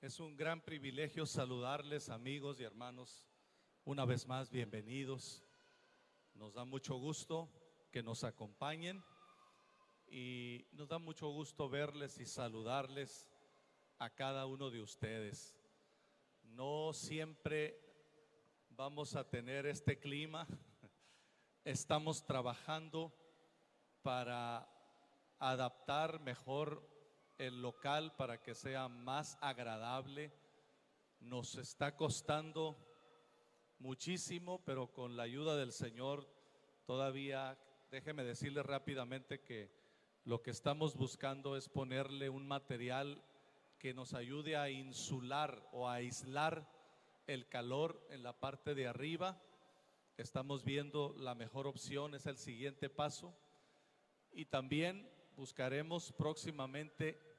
Es un gran privilegio saludarles, amigos y hermanos. Una vez más, bienvenidos. Nos da mucho gusto que nos acompañen y nos da mucho gusto verles y saludarles a cada uno de ustedes. No siempre vamos a tener este clima. Estamos trabajando para adaptar mejor el local para que sea más agradable. Nos está costando muchísimo, pero con la ayuda del Señor todavía, déjeme decirle rápidamente que lo que estamos buscando es ponerle un material que nos ayude a insular o a aislar el calor en la parte de arriba. Estamos viendo la mejor opción, es el siguiente paso. Y también buscaremos próximamente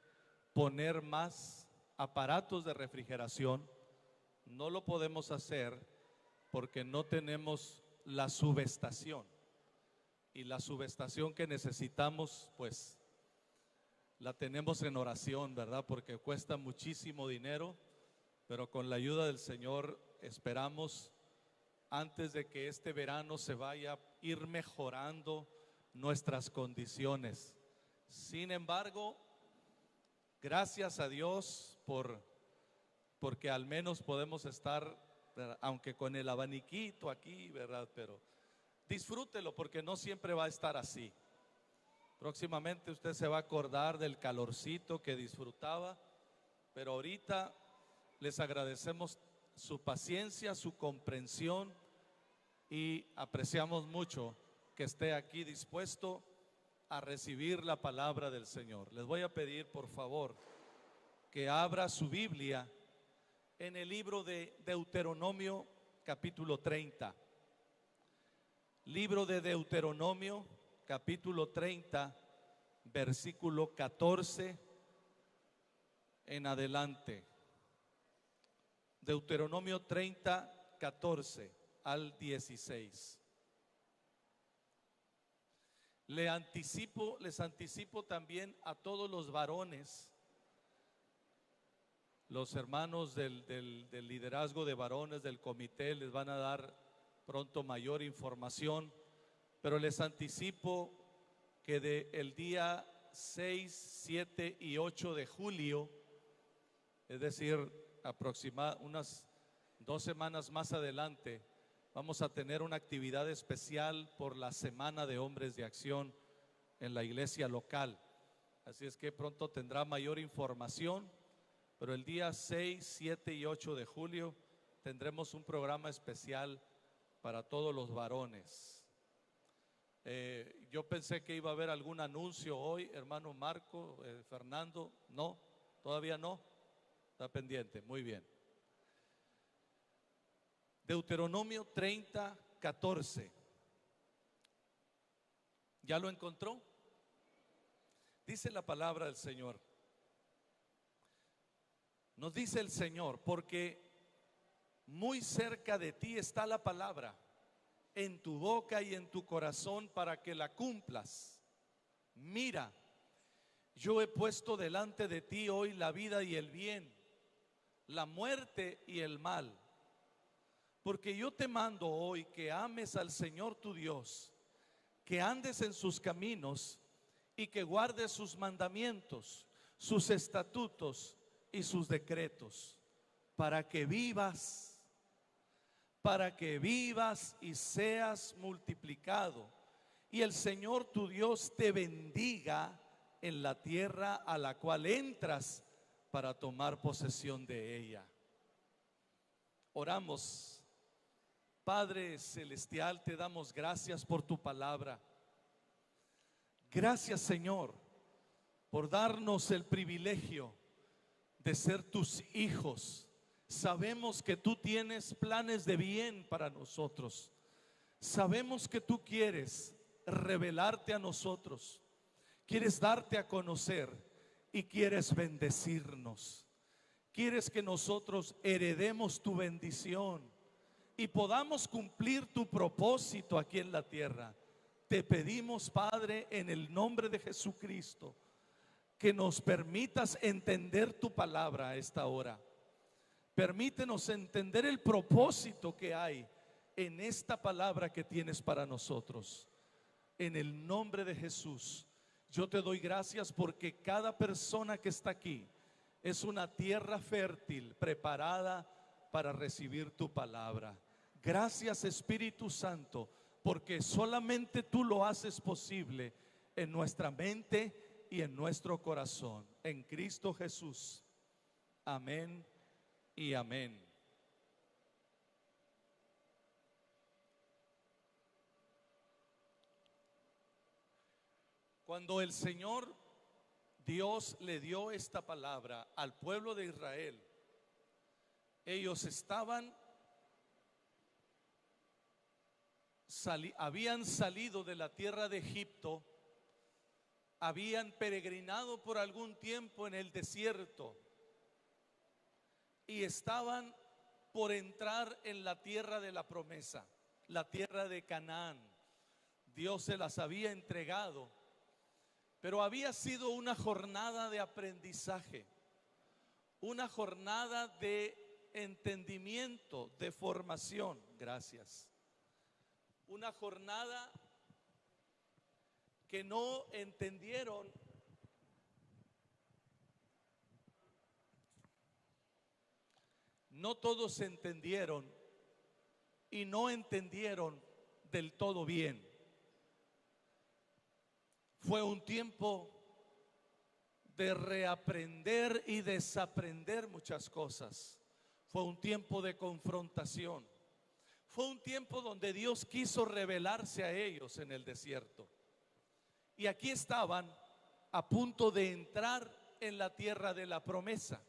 poner más aparatos de refrigeración. No lo podemos hacer porque no tenemos la subestación. Y la subestación que necesitamos, pues, la tenemos en oración, ¿verdad? Porque cuesta muchísimo dinero, pero con la ayuda del Señor esperamos, antes de que este verano se vaya, ir mejorando nuestras condiciones. Sin embargo, gracias a Dios porque al menos podemos estar, ¿verdad?, aunque con el abaniquito aquí, ¿verdad? Pero disfrútelo porque no siempre va a estar así. Próximamente usted se va a acordar del calorcito que disfrutaba, pero ahorita les agradecemos su paciencia, su comprensión y apreciamos mucho que esté aquí dispuesto a recibir la palabra del Señor. Les voy a pedir, por favor, que abra su Biblia en el libro de Deuteronomio, capítulo 30. Libro de Deuteronomio, capítulo 30, versículo 14 en adelante. Deuteronomio 30, 14 al 16. Les anticipo también a todos los varones, los hermanos del liderazgo de varones del comité les van a dar pronto mayor información, pero les anticipo que del día 6, 7 y 8 de julio, es decir, aproximadamente unas 2 semanas más adelante, vamos a tener una actividad especial por la Semana de Hombres de Acción en la iglesia local. Así es que pronto tendrá mayor información, pero el día 6, 7 y 8 de julio tendremos un programa especial para todos los varones. Yo pensé que iba a haber algún anuncio hoy, hermano Marco, Fernando. No, todavía no. Está pendiente, muy bien. Deuteronomio 30, 14. ¿Ya lo encontró? Dice la palabra del Señor. Nos dice el Señor, porque muy cerca de ti está la palabra, en tu boca y en tu corazón, para que la cumplas. Mira, yo he puesto delante de ti hoy la vida y el bien, la muerte y el mal. Porque yo te mando hoy que ames al Señor tu Dios, que andes en sus caminos y que guardes sus mandamientos, sus estatutos y sus decretos, para que vivas y seas multiplicado, y el Señor tu Dios te bendiga en la tierra a la cual entras para tomar posesión de ella. Oramos. Padre celestial, te damos gracias por tu palabra. Gracias, Señor, por darnos el privilegio de ser tus hijos. Sabemos que tú tienes planes de bien para nosotros. Sabemos que tú quieres revelarte a nosotros, quieres darte a conocer y quieres bendecirnos. Quieres que nosotros heredemos tu bendición y podamos cumplir tu propósito aquí en la tierra. Te pedimos, Padre, en el nombre de Jesucristo, que nos permitas entender tu palabra a esta hora. Permítenos entender el propósito que hay en esta palabra que tienes para nosotros. En el nombre de Jesús, yo te doy gracias porque cada persona que está aquí es una tierra fértil preparada para recibir tu palabra. Gracias, Espíritu Santo, porque solamente tú lo haces posible en nuestra mente y en nuestro corazón. En Cristo Jesús. Amén y amén. Cuando el Señor Dios le dio esta palabra al pueblo de Israel, ellos habían salido de la tierra de Egipto, habían peregrinado por algún tiempo en el desierto y estaban por entrar en la tierra de la promesa, la tierra de Canaán. Dios se las había entregado, pero había sido una jornada de aprendizaje, una jornada de entendimiento, de formación. Gracias. Una jornada que no entendieron. No todos entendieron y no entendieron del todo bien. Fue un tiempo de reaprender y desaprender muchas cosas. Fue un tiempo de confrontación. Fue un tiempo donde Dios quiso revelarse a ellos en el desierto. Y aquí estaban a punto de entrar en la tierra de la promesa.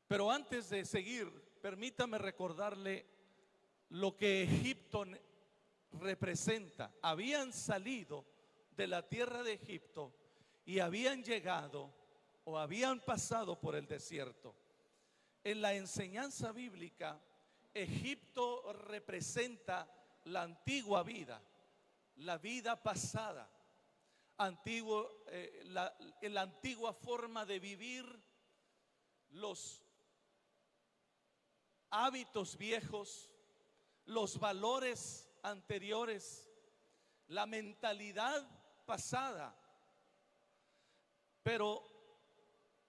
Pero antes de seguir, permítame recordarle lo que Egipto representa. Habían salido de la tierra de Egipto y habían llegado o habían pasado por el desierto. En la enseñanza bíblica, Egipto representa la antigua vida, la vida pasada, la antigua forma de vivir, los hábitos viejos, los valores anteriores, la mentalidad pasada. Pero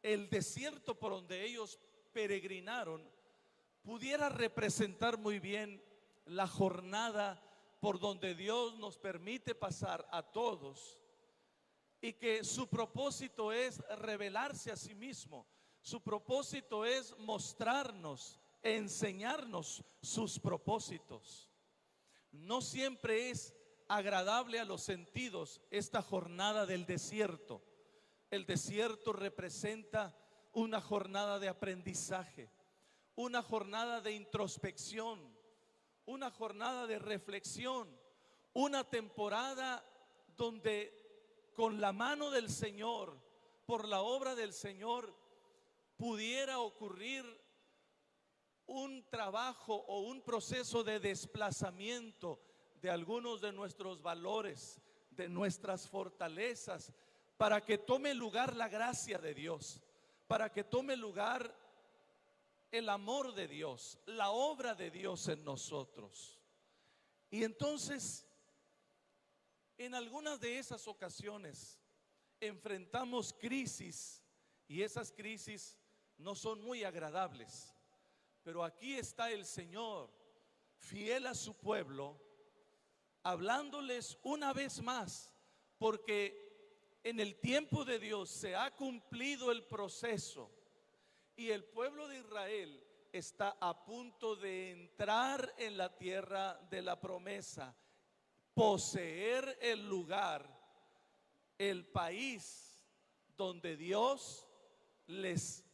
el desierto por donde ellos peregrinaron pudiera representar muy bien la jornada por donde Dios nos permite pasar a todos, y que su propósito es revelarse a sí mismo. Su propósito es mostrarnos, enseñarnos sus propósitos. No siempre es agradable a los sentidos esta jornada del desierto. El desierto representa una jornada de aprendizaje, una jornada de introspección, una jornada de reflexión, una temporada donde con la mano del Señor, por la obra del Señor, pudiera ocurrir un trabajo o un proceso de desplazamiento de algunos de nuestros valores, de nuestras fortalezas, para que tome lugar la gracia de Dios, para que tome lugar el amor de Dios, la obra de Dios en nosotros. Y entonces, en algunas de esas ocasiones enfrentamos crisis, y esas crisis no son muy agradables. Pero aquí está el Señor, fiel a su pueblo, hablándoles una vez más, porque en el tiempo de Dios se ha cumplido el proceso y el pueblo de Israel está a punto de entrar en la tierra de la promesa, poseer el lugar, el país donde Dios les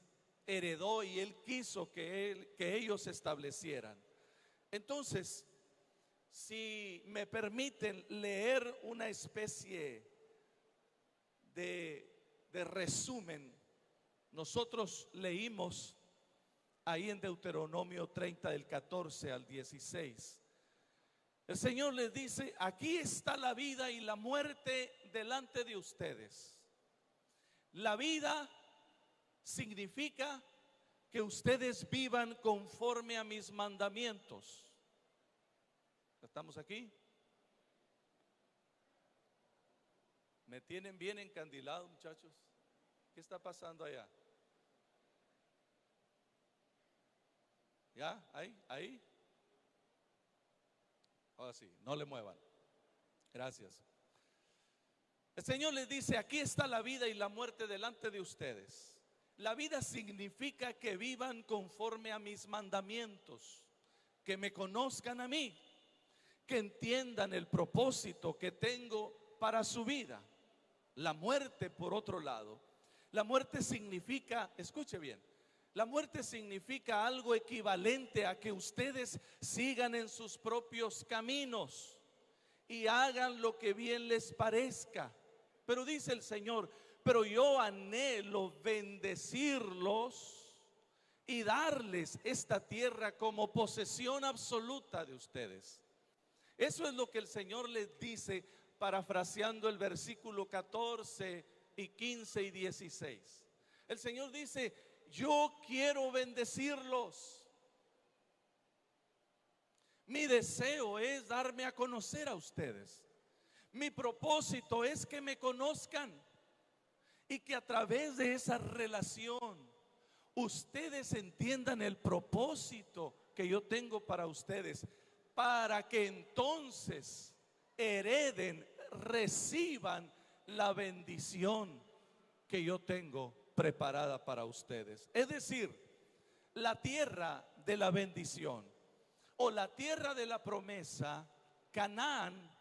heredó y Él quiso que ellos se establecieran. Entonces, si me permiten leer una especie de resumen, nosotros leímos ahí en Deuteronomio 30 del 14 al 16. El Señor les dice: aquí está la vida y la muerte delante de ustedes. La vida significa que ustedes vivan conforme a mis mandamientos. ¿Estamos aquí? ¿Me tienen bien encandilado, muchachos? ¿Qué está pasando allá? ¿Ya? ¿Ahí? Ahora sí, no le muevan. Gracias. El Señor les dice: aquí está la vida y la muerte delante de ustedes. La vida significa que vivan conforme a mis mandamientos, que me conozcan a mí, que entiendan el propósito que tengo para su vida. La muerte, por otro lado, la muerte significa, escuche bien, la muerte significa algo equivalente a que ustedes sigan en sus propios caminos y hagan lo que bien les parezca. Pero dice el Señor: pero yo anhelo bendecirlos y darles esta tierra como posesión absoluta de ustedes. Eso es lo que el Señor les dice, parafraseando el versículo 14 y 15 y 16. El Señor dice: yo quiero bendecirlos. Mi deseo es darme a conocer a ustedes. Mi propósito es que me conozcan y que a través de esa relación ustedes entiendan el propósito que yo tengo para ustedes, para que entonces hereden, reciban la bendición que yo tengo preparada para ustedes. Es decir, la tierra de la bendición o la tierra de la promesa, Canaán,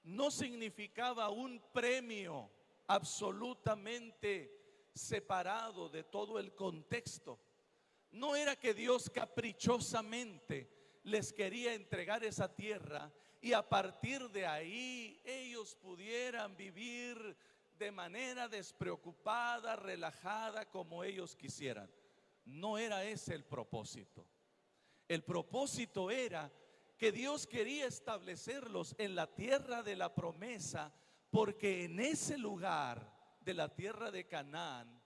no significaba un premio absolutamente separado de todo el contexto. No era que Dios caprichosamente les quería entregar esa tierra y a partir de ahí ellos pudieran vivir de manera despreocupada, relajada, como ellos quisieran. No era ese el propósito. El propósito era que Dios quería establecerlos en la tierra de la promesa, porque en ese lugar de la tierra de Canaán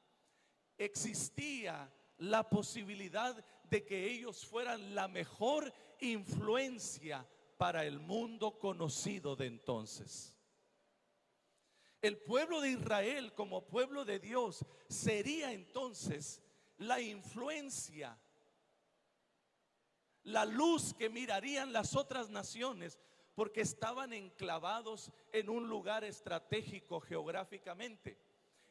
existía la posibilidad de que ellos fueran la mejor influencia para el mundo conocido de entonces. El pueblo de Israel, como pueblo de Dios, sería entonces la influencia, la luz que mirarían las otras naciones, porque estaban enclavados en un lugar estratégico geográficamente,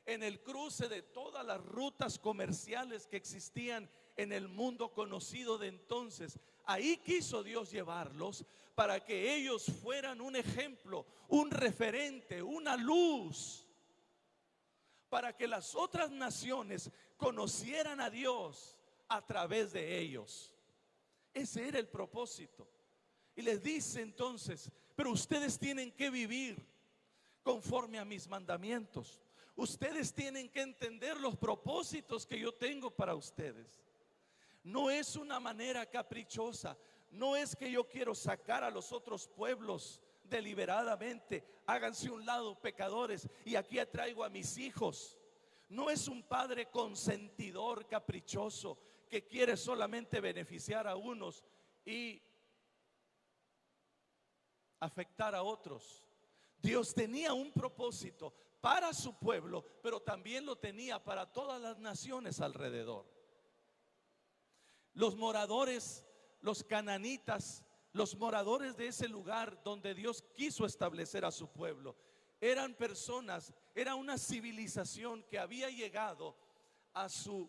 en el cruce de todas las rutas comerciales que existían en el mundo conocido de entonces. Ahí quiso Dios llevarlos para que ellos fueran un ejemplo, un referente, una luz, para que las otras naciones conocieran a Dios a través de ellos. Ese era el propósito. Y les dice entonces: pero ustedes tienen que vivir conforme a mis mandamientos. Ustedes tienen que entender los propósitos que yo tengo para ustedes. No es una manera caprichosa. No es que yo quiero sacar a los otros pueblos deliberadamente. Háganse un lado, pecadores, y aquí traigo a mis hijos. No es un padre consentidor, caprichoso, que quiere solamente beneficiar a unos y afectar a otros. Dios tenía un propósito para su pueblo, pero también lo tenía para todas las naciones alrededor. Los moradores, los cananitas, los moradores de ese lugar donde Dios quiso establecer a su pueblo, eran personas, era una civilización que había llegado a su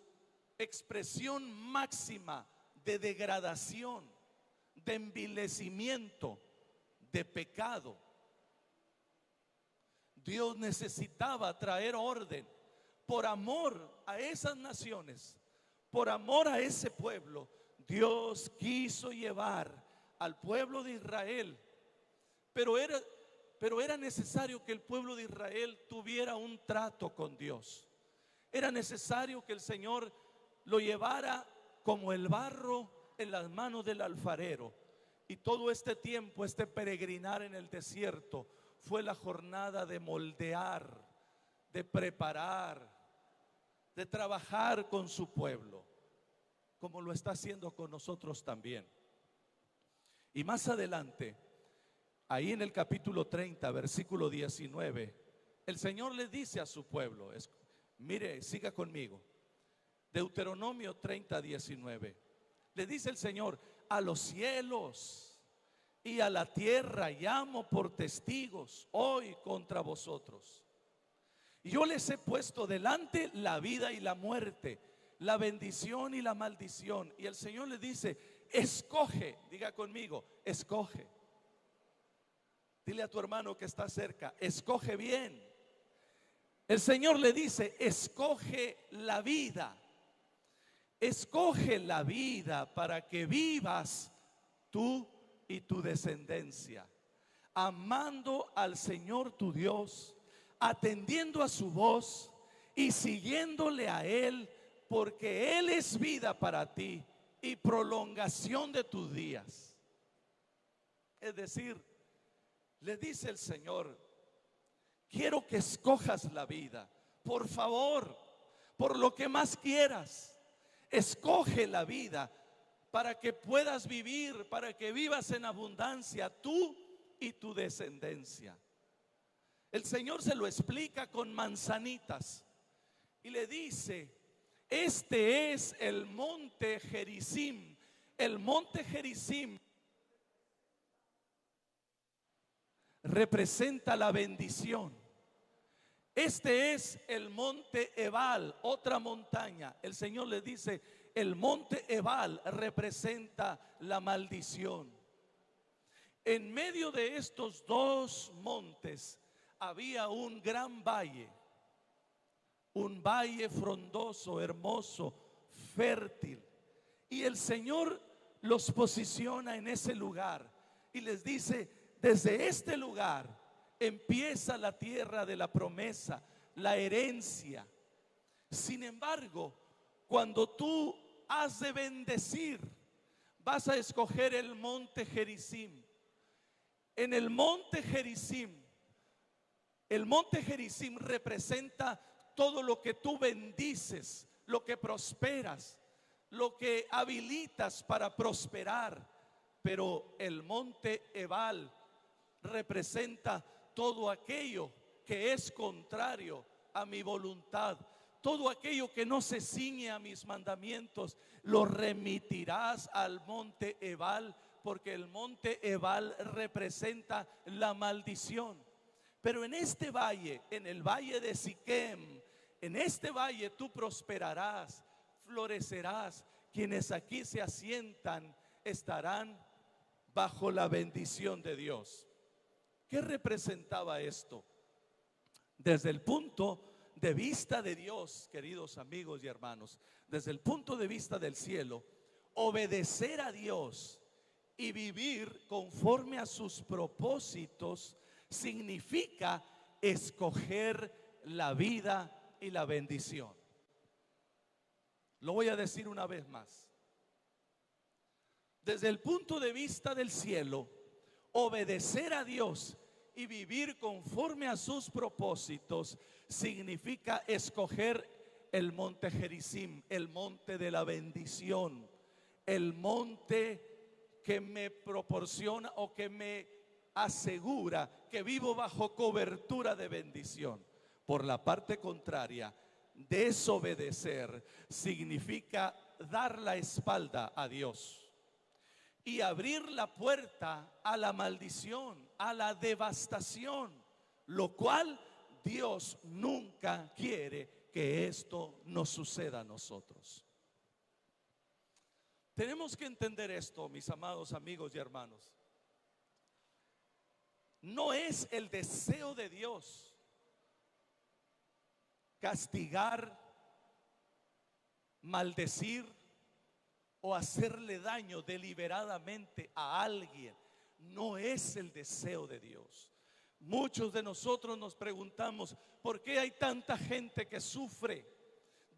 expresión máxima de degradación, de envilecimiento, de pecado. Dios necesitaba traer orden por amor a esas naciones, por amor a ese pueblo. Dios quiso llevar al pueblo de Israel, pero era necesario que el pueblo de Israel tuviera un trato con Dios. Era necesario que el Señor lo llevara como el barro en las manos del alfarero. Y todo este tiempo, este peregrinar en el desierto, fue la jornada de moldear, de preparar, de trabajar con su pueblo. como lo está haciendo con nosotros también. Y más adelante, ahí en el capítulo 30, versículo 19, el Señor le dice a su pueblo, mire, siga conmigo, Deuteronomio 30, 19, le dice el Señor: a los cielos y a la tierra llamo por testigos hoy contra vosotros. Yo les he puesto delante la vida y la muerte, la bendición y la maldición. Y el Señor le dice: escoge, diga conmigo, escoge. Dile a tu hermano que está cerca: escoge bien. El Señor le dice: escoge la vida. Escoge la vida para que vivas tú y tu descendencia, amando al Señor tu Dios, atendiendo a su voz y siguiéndole a Él, porque Él es vida para ti y prolongación de tus días. Es decir, le dice el Señor: quiero que escojas la vida, por favor, por lo que más quieras. Escoge la vida para que puedas vivir, para que vivas en abundancia tú y tu descendencia. El Señor se lo explica con manzanitas y le dice: este es el monte Gerizim. El monte Gerizim representa la bendición. Este es el monte Ebal, otra montaña. El Señor le dice: el monte Ebal representa la maldición. En medio de estos dos montes había un gran valle, un valle frondoso, hermoso, fértil. Y el Señor los posiciona en ese lugar y les dice: desde este lugar empieza la tierra de la promesa, la herencia. Sin embargo, cuando tú has de bendecir, vas a escoger el monte Gerizim. En el monte Gerizim representa todo lo que tú bendices, lo que prosperas, lo que habilitas para prosperar. Pero el monte Ebal representa todo aquello que es contrario a mi voluntad, todo aquello que no se ciñe a mis mandamientos. Lo remitirás al monte Ebal, porque el monte Ebal representa la maldición. Pero en este valle, en el valle de Siquem, en este valle tú prosperarás, florecerás. Quienes aquí se asientan estarán bajo la bendición de Dios. ¿Qué representaba esto? Desde el punto de vista de Dios, queridos amigos y hermanos, desde el punto de vista del cielo, obedecer a Dios y vivir conforme a sus propósitos significa escoger la vida y la bendición. Lo voy a decir una vez más. Desde el punto de vista del cielo, obedecer a Dios y vivir conforme a sus propósitos significa escoger el monte Gerizim, el monte de la bendición, el monte que me proporciona o que me asegura que vivo bajo cobertura de bendición. Por la parte contraria, desobedecer significa dar la espalda a Dios y abrir la puerta a la maldición, a la devastación, lo cual Dios nunca quiere que esto nos suceda a nosotros. Tenemos que entender esto, mis amados amigos y hermanos. No es el deseo de Dios castigar, maldecir o hacerle daño deliberadamente a alguien. No es el deseo de Dios. Muchos de nosotros nos preguntamos: ¿por qué hay tanta gente que sufre?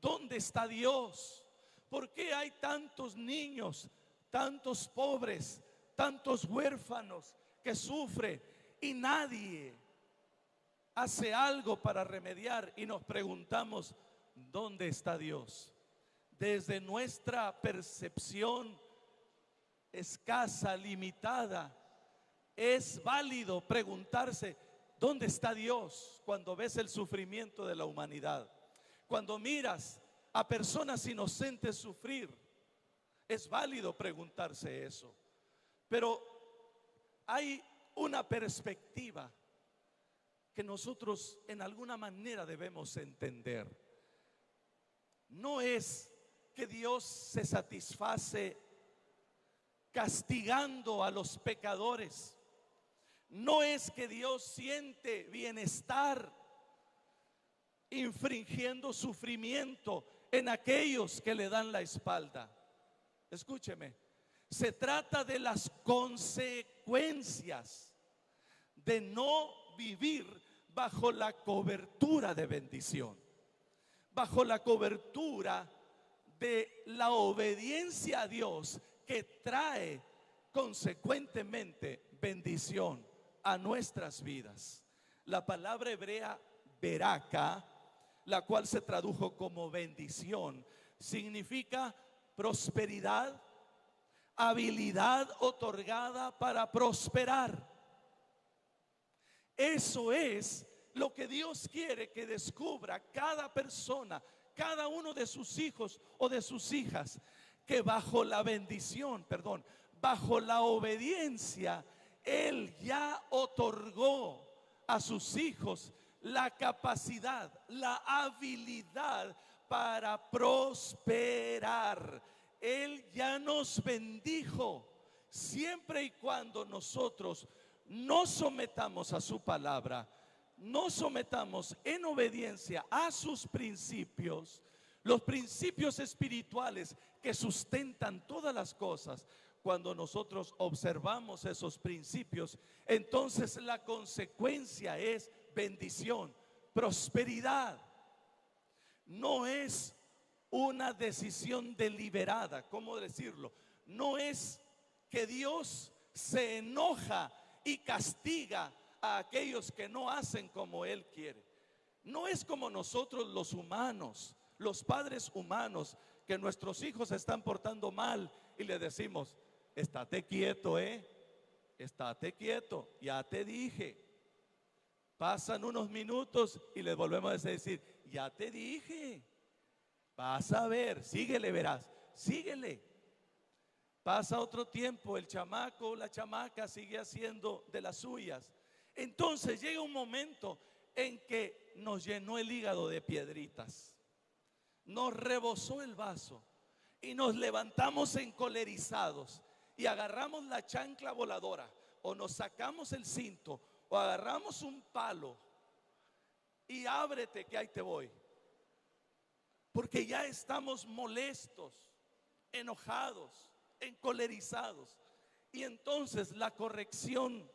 ¿Dónde está Dios? ¿Por qué hay tantos niños, tantos pobres, tantos huérfanos que sufren y nadie hace algo para remediar? Y nos preguntamos: ¿dónde está Dios? desde nuestra percepción escasa, limitada, es válido preguntarse: ¿dónde está Dios cuando ves el sufrimiento de la humanidad? Cuando miras a personas inocentes sufrir, es válido preguntarse eso. Pero hay una perspectiva que nosotros en alguna manera debemos entender. No es que Dios se satisface castigando a los pecadores. No es que Dios siente bienestar infringiendo sufrimiento en aquellos que le dan la espalda. Escúcheme, se trata de las consecuencias de no vivir bajo la cobertura de bendición, bajo la cobertura de la obediencia a Dios, que trae consecuentemente bendición a nuestras vidas. La palabra hebrea beraka, la cual se tradujo como bendición, significa prosperidad, habilidad otorgada para prosperar. Eso es lo que Dios quiere que descubra cada persona, cada uno de sus hijos o de sus hijas, que bajo la bendición, bajo la obediencia, Él ya otorgó a sus hijos la capacidad, la habilidad para prosperar. Él ya nos bendijo, siempre y cuando nosotros nos sometamos a su palabra, nos sometamos en obediencia a sus principios, los principios espirituales que sustentan todas las cosas. Cuando nosotros observamos esos principios, entonces la consecuencia es bendición, prosperidad. No es una decisión deliberada, ¿cómo decirlo? No es que Dios se enoja y castiga a aquellos que no hacen como Él quiere. No es como nosotros los humanos, los padres humanos, que nuestros hijos se están portando mal y le decimos: estate quieto, estate quieto, ya te dije. Pasan unos minutos y les volvemos a decir: ya te dije, vas a ver, síguele, verás, síguele. Pasa otro tiempo, el chamaco o la chamaca sigue haciendo de las suyas. Entonces llega un momento en que nos llenó el hígado de piedritas, nos rebosó el vaso y nos levantamos encolerizados y agarramos la chancla voladora, o nos sacamos el cinto, o agarramos un palo y ábrete que ahí te voy, porque ya estamos molestos, enojados, encolerizados. Y entonces la corrección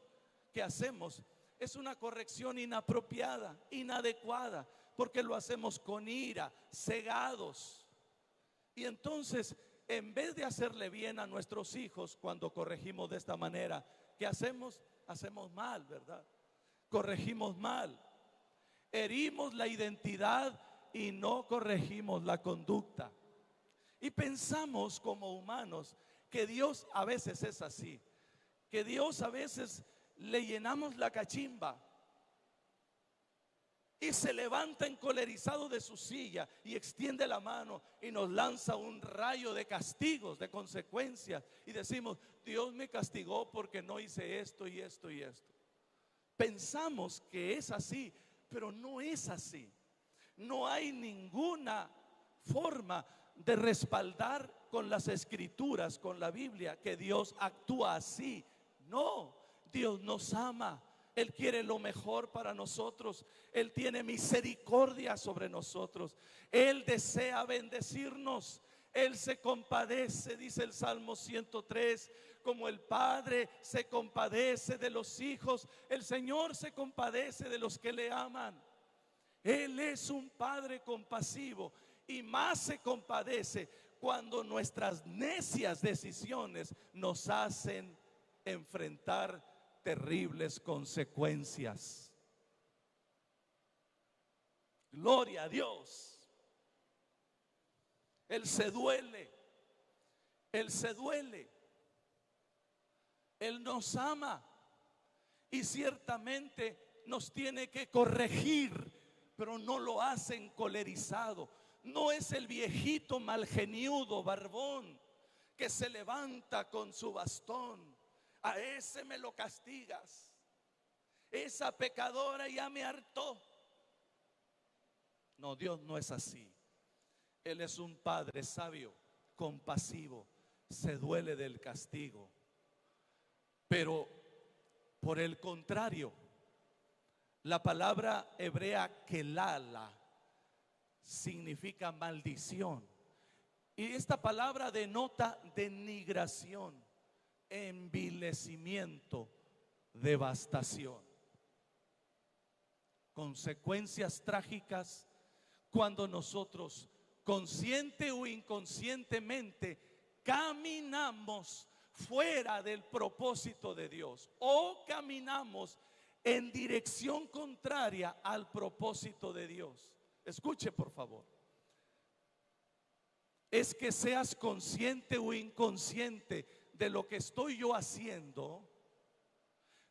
que hacemos es una corrección inapropiada, inadecuada, porque lo hacemos con ira, cegados. Y entonces, en vez de hacerle bien a nuestros hijos cuando corregimos de esta manera, ¿qué hacemos? Hacemos mal, ¿verdad? Corregimos mal, herimos la identidad y no corregimos la conducta. Y pensamos como humanos que Dios a veces es así, que Dios a veces le llenamos la cachimba y se levanta encolerizado de su silla y extiende la mano y nos lanza un rayo de castigos, de consecuencias, y decimos: Dios me castigó porque no hice esto y esto y esto. Pensamos que es así, pero no es así. No hay ninguna forma de respaldar con las escrituras, con la Biblia, que Dios actúa así. No, Dios nos ama, Él quiere lo mejor para nosotros, Él tiene misericordia sobre nosotros, Él desea bendecirnos, Él se compadece, dice el Salmo 103, como el Padre se compadece de los hijos, el Señor se compadece de los que le aman. Él es un Padre compasivo, y más se compadece cuando nuestras necias decisiones nos hacen enfrentar terribles consecuencias. Gloria a Dios. Él se duele. Él se duele. Él nos ama y ciertamente nos tiene que corregir, pero no lo hace encolerizado. No es el viejito malgeniudo, barbón, que se levanta con su bastón. A ese me lo castigas. Esa pecadora ya me hartó. No, Dios no es así. Él es un padre sabio, compasivo, se duele del castigo. Pero por el contrario, la palabra hebrea kelala significa maldición. Y esta palabra denota denigración, envilecimiento, devastación. Consecuencias trágicas cuando nosotros, consciente o inconscientemente, caminamos fuera del propósito de Dios o caminamos en dirección contraria al propósito de Dios. Escuche, por favor. Es que seas consciente o inconsciente de lo que estoy yo haciendo.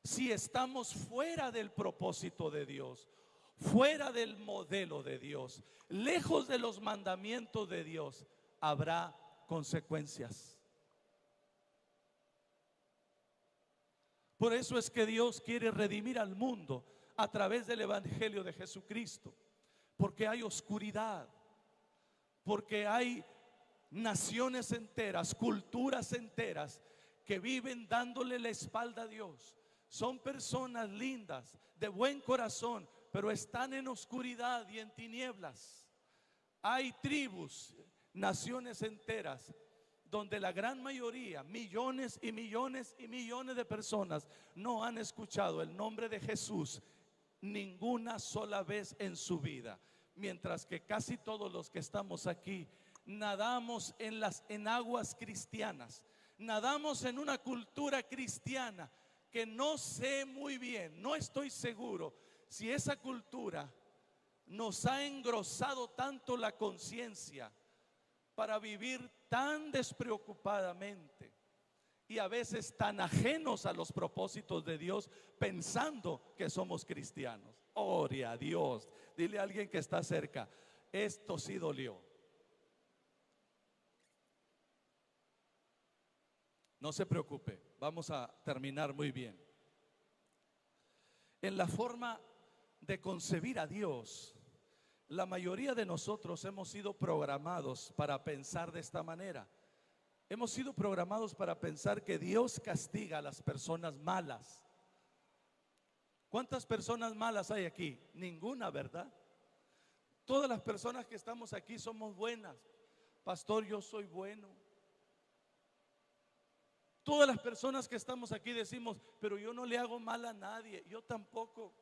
Si estamos fuera del propósito de Dios, fuera del modelo de Dios, lejos de los mandamientos de Dios, habrá consecuencias. Por eso es que Dios quiere redimir al mundo a través del evangelio de Jesucristo. Porque hay oscuridad, porque hay naciones enteras, culturas enteras que viven dándole la espalda a Dios. Son personas lindas, de buen corazón, pero están en oscuridad y en tinieblas. Hay tribus, naciones enteras, donde la gran mayoría, millones y millones y millones de personas no han escuchado el nombre de Jesús ninguna sola vez en su vida. Mientras que casi todos los que estamos aquí nadamos en aguas cristianas, nadamos en una cultura cristiana que no sé muy bien, no estoy seguro si esa cultura nos ha engrosado tanto la conciencia para vivir tan despreocupadamente y a veces tan ajenos a los propósitos de Dios, pensando que somos cristianos. Ore a Dios. Dile a alguien que está cerca: esto sí dolió. No se preocupe, vamos a terminar muy bien. En la forma de concebir a Dios, la mayoría de nosotros hemos sido programados para pensar de esta manera. Hemos sido programados para pensar que Dios castiga a las personas malas. ¿Cuántas personas malas hay aquí? Ninguna, ¿verdad? Todas las personas que estamos aquí somos buenas. Pastor, yo soy bueno. Todas las personas que estamos aquí decimos: pero yo no le hago mal a nadie. Yo tampoco.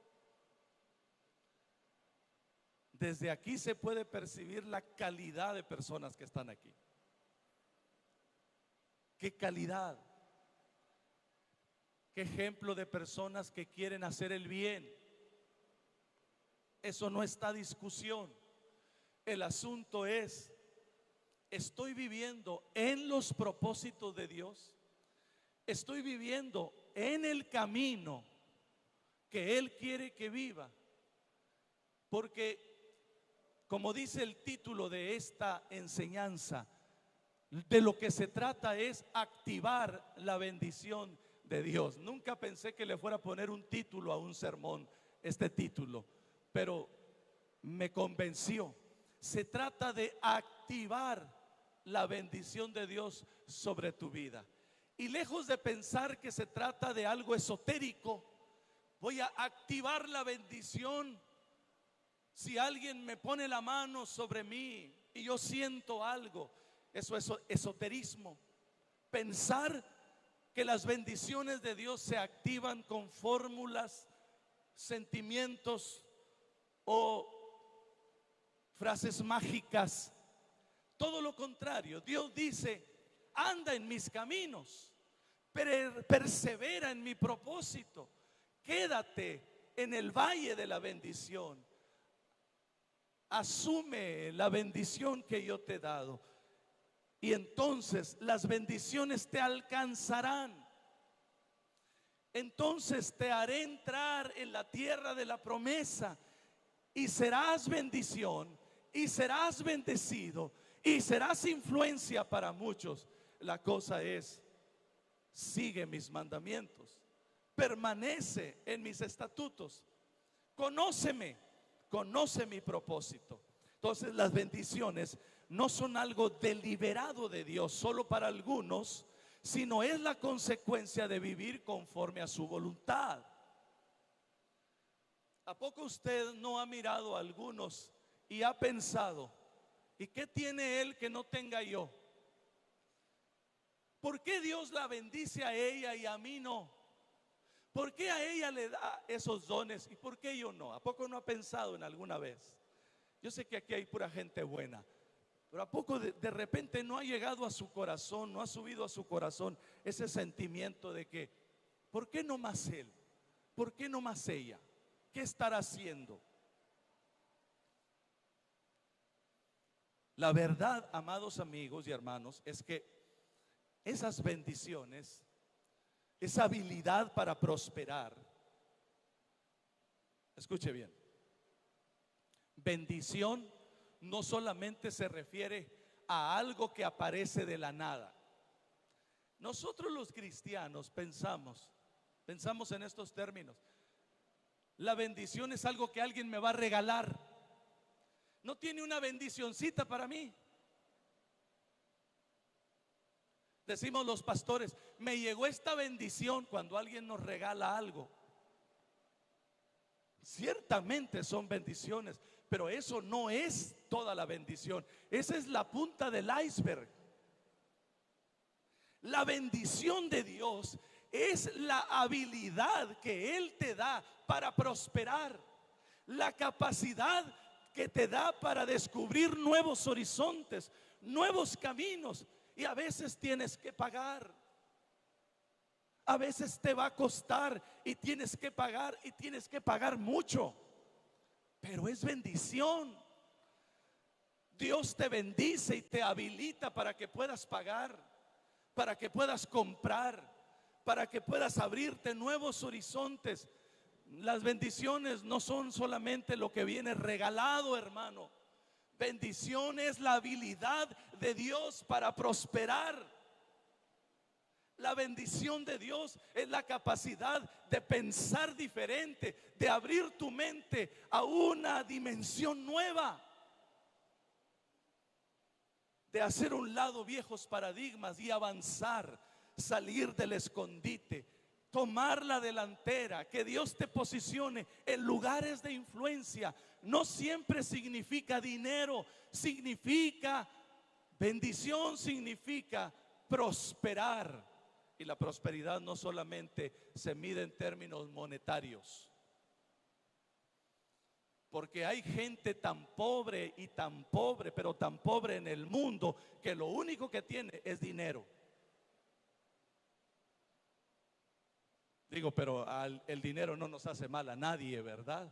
Desde aquí se puede percibir la calidad de personas que están aquí. ¿Qué calidad? ¿Qué ejemplo de personas que quieren hacer el bien? Eso no está a discusión. El asunto es: ¿estoy viviendo en los propósitos de Dios? ¿Estoy viviendo en el camino que Él quiere que viva? Porque, como dice el título de esta enseñanza, de lo que se trata es activar la bendición de Dios. Nunca pensé que le fuera a poner un título a un sermón, este título, pero me convenció. Se trata de activar la bendición de Dios sobre tu vida. Y lejos de pensar que se trata de algo esotérico, voy a activar la bendición. Si alguien me pone la mano sobre mí y yo siento algo, eso es esoterismo. Pensar que las bendiciones de Dios se activan con fórmulas, sentimientos o frases mágicas. Todo lo contrario. Dios dice: anda en mis caminos, persevera en mi propósito, quédate en el valle de la bendición. Asume la bendición que yo te he dado. y entonces las bendiciones te alcanzarán. Entonces te haré entrar en la tierra de la promesa y serás bendición y serás bendecido y serás influencia para muchos. La cosa es, sigue mis mandamientos, permanece en mis estatutos, conóceme, conoce mi propósito. Entonces las bendiciones no son algo deliberado de Dios solo para algunos, sino es la consecuencia de vivir conforme a su voluntad. ¿A poco usted no ha mirado a algunos y ha pensado, ¿y qué tiene él que no tenga yo? ¿Por qué Dios la bendice a ella y a mí no? ¿Por qué a ella le da esos dones y por qué yo no? ¿A poco no ha pensado en alguna vez? Yo sé que aquí hay pura gente buena, pero ¿a poco de repente no ha llegado a su corazón, no ha subido a su corazón ese sentimiento de que, ¿por qué no más él? ¿Por qué no más ella? ¿Qué estará haciendo? La verdad, amados amigos y hermanos, es que esas bendiciones, esa habilidad para prosperar, escuche bien, bendición no solamente se refiere a algo que aparece de la nada. Nosotros los cristianos pensamos en estos términos. La bendición es algo que alguien me va a regalar. No tiene una bendicioncita para mí. Decimos los pastores, me llegó esta bendición cuando alguien nos regala algo. Ciertamente son bendiciones, pero eso no es toda la bendición. Esa es la punta del iceberg. La bendición de Dios es la habilidad que Él te da para prosperar, la capacidad que te da para descubrir nuevos horizontes, nuevos caminos. Y a veces tienes que pagar, a veces te va a costar y tienes que pagar mucho, pero es bendición. Dios te bendice y te habilita para que puedas pagar, para que puedas comprar, para que puedas abrirte nuevos horizontes. Las bendiciones no son solamente lo que viene regalado, hermano. Bendición es la habilidad de Dios para prosperar. La bendición de Dios es la capacidad de pensar diferente, de abrir tu mente a una dimensión nueva, de hacer a un lado viejos paradigmas y avanzar, salir del escondite, tomar la delantera, que Dios te posicione en lugares de influencia. No siempre significa dinero, significa bendición, significa prosperar. Y la prosperidad no solamente se mide en términos monetarios, porque hay gente tan pobre y tan pobre, pero tan pobre en el mundo, que lo único que tiene es dinero. Digo, pero el dinero no nos hace mal a nadie, ¿verdad?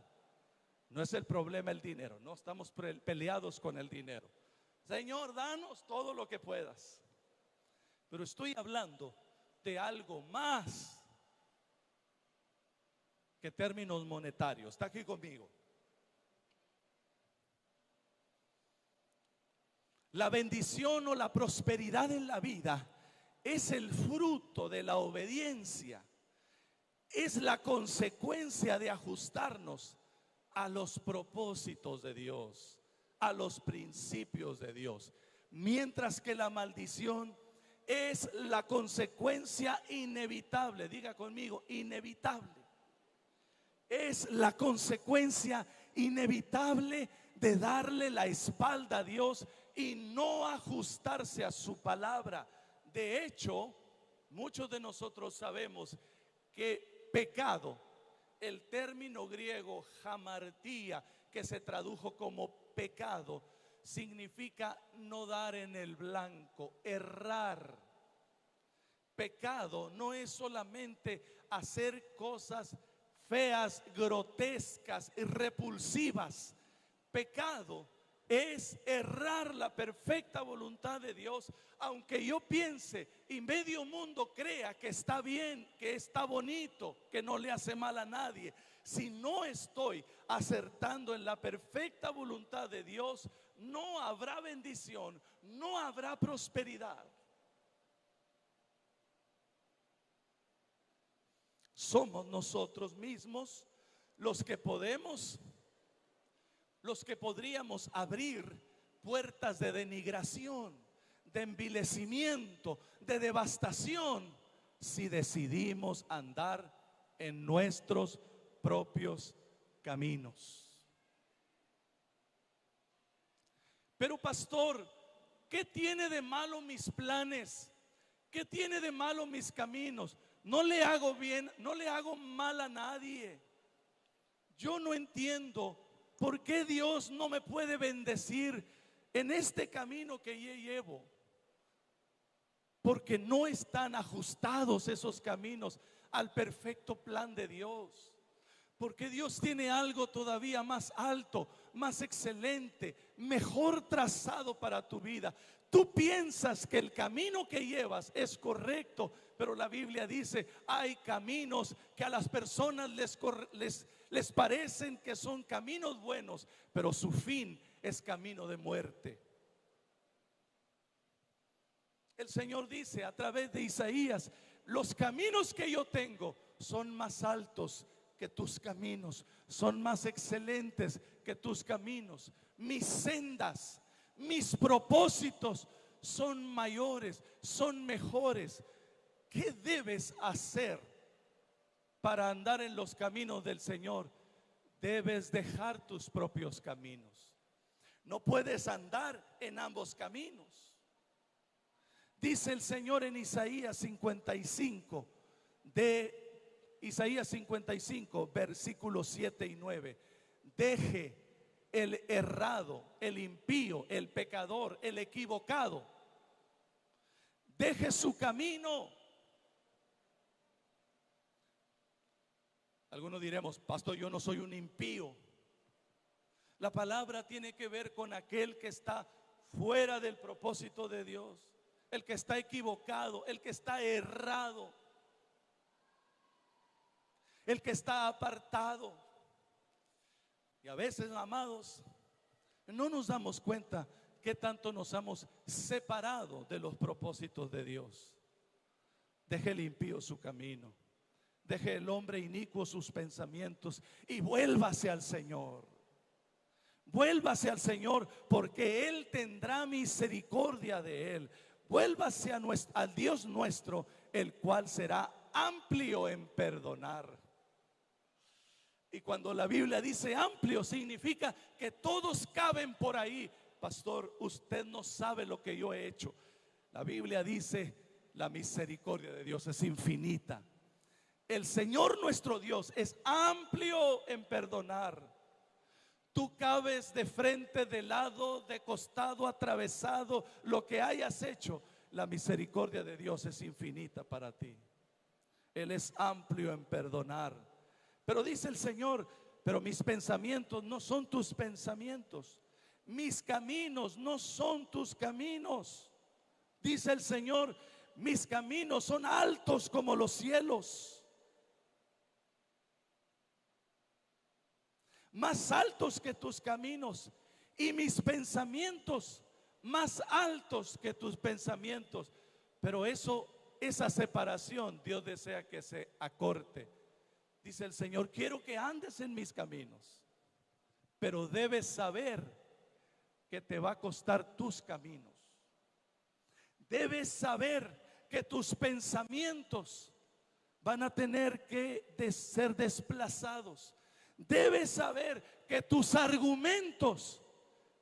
No es el problema el dinero, no estamos peleados con el dinero. Señor, danos todo lo que puedas. Pero estoy hablando de algo más que términos monetarios. ¿Está aquí conmigo? La bendición o la prosperidad en la vida es el fruto de la obediencia, es la consecuencia de ajustarnos a los propósitos de Dios, a los principios de Dios. Mientras que la maldición es la consecuencia inevitable. Diga conmigo, inevitable. Es la consecuencia inevitable de darle la espalda a Dios y no ajustarse a su palabra. De hecho, muchos de nosotros sabemos que pecado, el término griego hamartía, que se tradujo como pecado, significa no dar en el blanco, errar. Pecado no es solamente hacer cosas feas, grotescas y repulsivas. Pecado es errar la perfecta voluntad de Dios. Aunque yo piense y medio mundo crea que está bien, que está bonito, que no le hace mal a nadie, si no estoy acertando en la perfecta voluntad de Dios, no habrá bendición, no habrá prosperidad. Somos nosotros mismos los que podríamos abrir puertas de denigración, de envilecimiento, de devastación, si decidimos andar en nuestros propios caminos. Pero pastor, ¿qué tiene de malo mis planes? ¿Qué tiene de malo mis caminos? No le hago bien, no le hago mal a nadie. Yo no entiendo por qué Dios no me puede bendecir en este camino que yo llevo. Porque no están ajustados esos caminos al perfecto plan de Dios. Porque Dios tiene algo todavía más alto, más excelente, mejor trazado para tu vida. Tú piensas que el camino que llevas es correcto, pero la Biblia dice, hay caminos que a las personas les parecen que son caminos buenos, pero su fin es camino de muerte. El Señor dice a través de Isaías, los caminos que yo tengo son más altos que tus caminos, son más excelentes que tus caminos. Mis sendas, mis propósitos son mayores, son mejores. ¿Qué debes hacer para andar en los caminos del Señor? Debes dejar tus propios caminos. No puedes andar en ambos caminos. Dice el Señor en Isaías 55, Isaías 55, versículos 7 y 9. Deje el errado, el impío, el pecador, el equivocado. Deje su camino. Algunos diremos, pastor, yo no soy un impío. La palabra tiene que ver con aquel que está fuera del propósito de Dios, el que está equivocado, el que está errado, el que está apartado. Y a veces, amados, no nos damos cuenta que tanto nos hemos separado de los propósitos de Dios. Deje el impío su camino, deje el hombre inicuo sus pensamientos y vuélvase al Señor. Vuélvase al Señor, porque Él tendrá misericordia de él. Vuélvase al Dios nuestro, el cual será amplio en perdonar. Y cuando la Biblia dice amplio, significa que todos caben por ahí. Pastor, usted no sabe lo que yo he hecho. La Biblia dice, la misericordia de Dios es infinita. El Señor nuestro Dios es amplio en perdonar. Tú cabes de frente, de lado, de costado, atravesado, lo que hayas hecho. La misericordia de Dios es infinita para ti. Él es amplio en perdonar. Pero dice el Señor, pero mis pensamientos no son tus pensamientos, mis caminos no son tus caminos. Dice el Señor, mis caminos son altos como los cielos, más altos que tus caminos, y mis pensamientos más altos que tus pensamientos. Pero esa separación Dios desea que se acorte. Dice el Señor, quiero que andes en mis caminos, pero debes saber que te va a costar tus caminos. Debes saber que tus pensamientos van a tener que ser desplazados. Debes saber que tus argumentos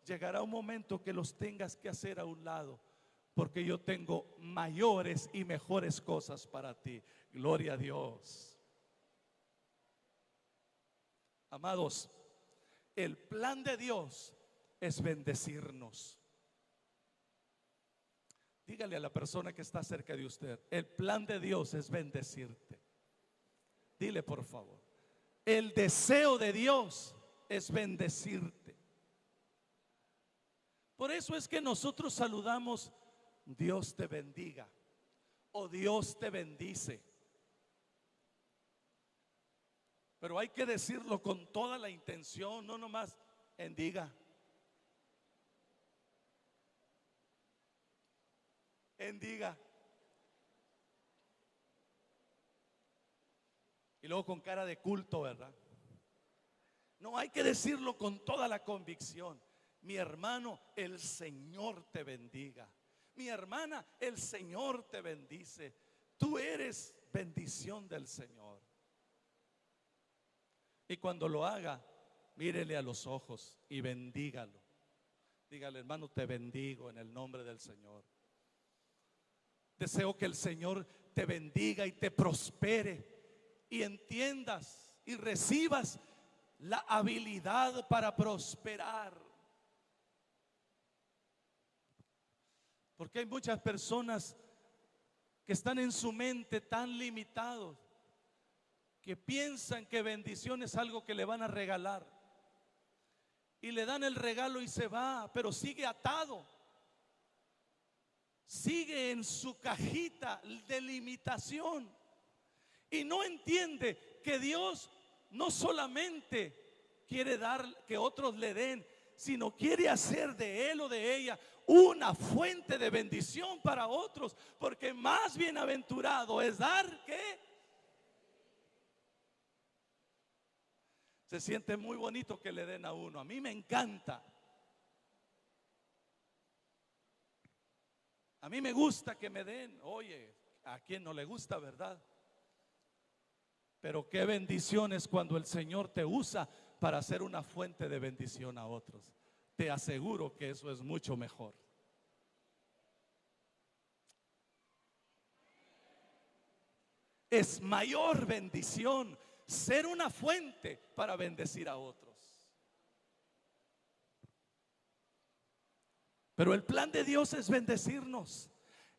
llegará un momento que los tengas que hacer a un lado, porque yo tengo mayores y mejores cosas para ti. Gloria a Dios. Amados, el plan de Dios es bendecirnos. Dígale a la persona que está cerca de usted, el plan de Dios es bendecirte. Dile, por favor, el deseo de Dios es bendecirte. por eso es que nosotros saludamos Dios te bendiga o Dios te bendice. Pero hay que decirlo con toda la intención, no nomás bendiga. Bendiga. Y luego con cara de culto, ¿verdad? No, hay que decirlo con toda la convicción. Mi hermano, el Señor te bendiga. Mi hermana, el Señor te bendice. Tú eres bendición del Señor. Y cuando lo haga, mírele a los ojos y bendígalo. Dígale, hermano, te bendigo en el nombre del Señor. Deseo que el Señor te bendiga y te prospere y entiendas y recibas la habilidad para prosperar. Porque hay muchas personas que están en su mente tan limitados que piensan que bendición es algo que le van a regalar y le dan el regalo y se va, pero sigue atado, sigue en su cajita de limitación y no entiende que Dios no solamente quiere dar que otros le den, sino quiere hacer de él o de ella una fuente de bendición para otros, porque más bienaventurado es dar que. Se siente muy bonito que le den a uno. A mí me encanta. A mí me gusta que me den. Oye, a quien no le gusta, ¿verdad? Pero qué bendición es cuando el Señor te usa para ser una fuente de bendición a otros. Te aseguro que eso es mucho mejor. Es mayor bendición ser una fuente para bendecir a otros. Pero el plan de Dios es bendecirnos,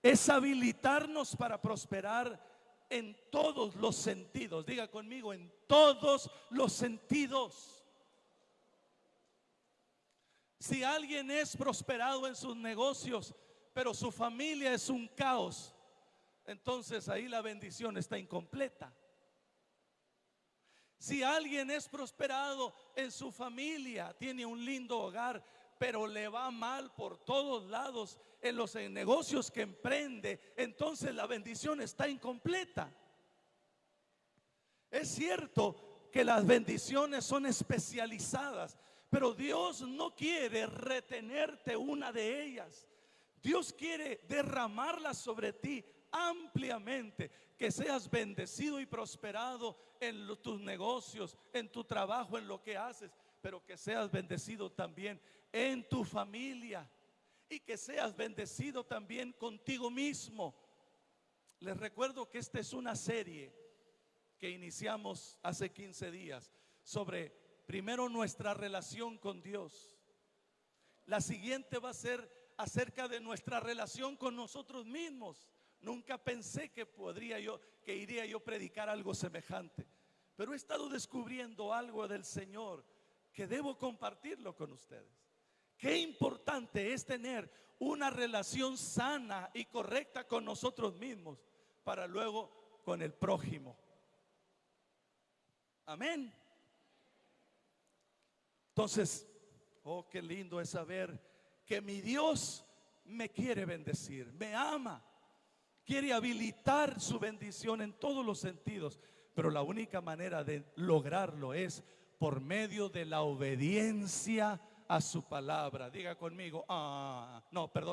es habilitarnos para prosperar en todos los sentidos. Diga conmigo, en todos los sentidos. Si alguien es prosperado en sus negocios, pero su familia es un caos, entonces ahí la bendición está incompleta. Si alguien es prosperado en su familia, tiene un lindo hogar, pero le va mal por todos lados en los negocios que emprende, entonces la bendición está incompleta. Es cierto que las bendiciones son especializadas, pero Dios no quiere retenerte una de ellas. Dios quiere derramarlas sobre ti ampliamente, que seas bendecido y prosperado en tus negocios, en tu trabajo, en lo que haces, pero que seas bendecido también en tu familia y que seas bendecido también contigo mismo. Les recuerdo que esta es una serie que iniciamos hace 15 días sobre primero nuestra relación con Dios. La siguiente va a ser acerca de nuestra relación con nosotros mismos. Nunca pensé que iría yo a predicar algo semejante, pero he estado descubriendo algo del Señor que debo compartirlo con ustedes. Qué importante es tener una relación sana y correcta con nosotros mismos para luego con el prójimo. Amén. Entonces, oh, qué lindo es saber que mi Dios me quiere bendecir, me ama, quiere habilitar su bendición en todos los sentidos, pero la única manera de lograrlo es por medio de la obediencia a su palabra. Diga conmigo,